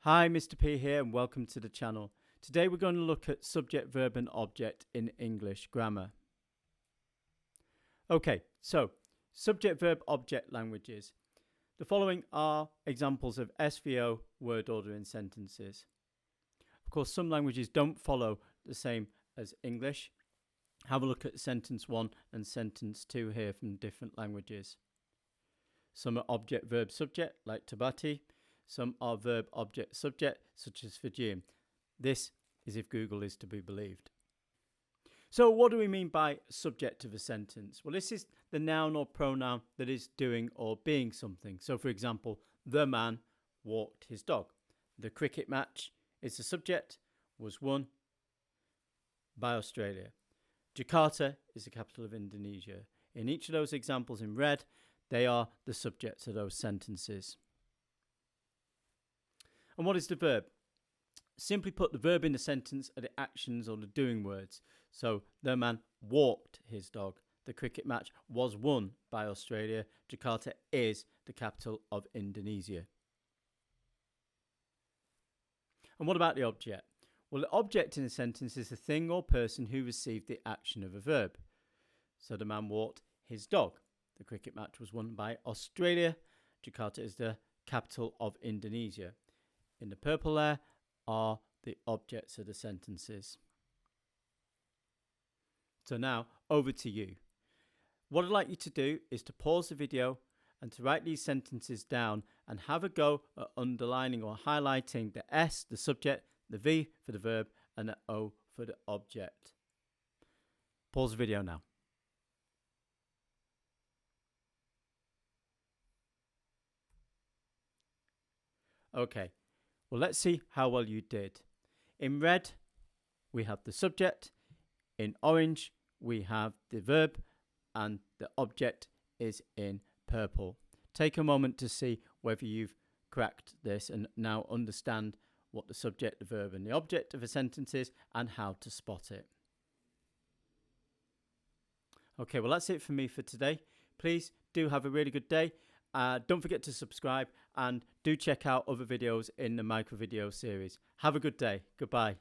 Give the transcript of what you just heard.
Hi, Mr. P here and welcome to the channel. Today we're going to look at subject, verb and object in English grammar. Okay, so subject, verb, object languages. The following are examples of SVO word order in sentences. Of course, some languages don't follow the same as English. Have a look at sentence 1 and sentence 2 here from different languages. Some are object, verb, subject, like tabati. Some are verb, object, subject, such as Fijian. This is if Google is to be believed. So what do we mean by subject of a sentence? Well, this is the noun or pronoun that is doing or being something. So, for example, the man walked his dog. The cricket match is the subject, was won by Australia. Jakarta is the capital of Indonesia. In each of those examples in red, they are the subjects of those sentences. And what is the verb? Simply put, the verb in the sentence are the actions or the doing words. So, the man walked his dog. The cricket match was won by Australia. Jakarta is the capital of Indonesia. And what about the object? Well, the object in a sentence is the thing or person who received the action of a verb. So, the man walked his dog. The cricket match was won by Australia. Jakarta is the capital of Indonesia. In the purple there are the objects of the sentences. So now, over to you. What I'd like you to do is to pause the video and to write these sentences down and have a go at underlining or highlighting the S, the subject, the V for the verb, and the O for the object. Pause the video now. Okay. Well, let's see how well you did. In red, we have the subject. In orange, we have the verb. And the object is in purple. Take a moment to see whether you've cracked this and now understand what the subject, the verb, and the object of a sentence is and how to spot it. Okay, well, that's it for me for today. Please do have a really good day. Don't forget to subscribe and do check out other videos in the Microvideo series. Have a good day. Goodbye.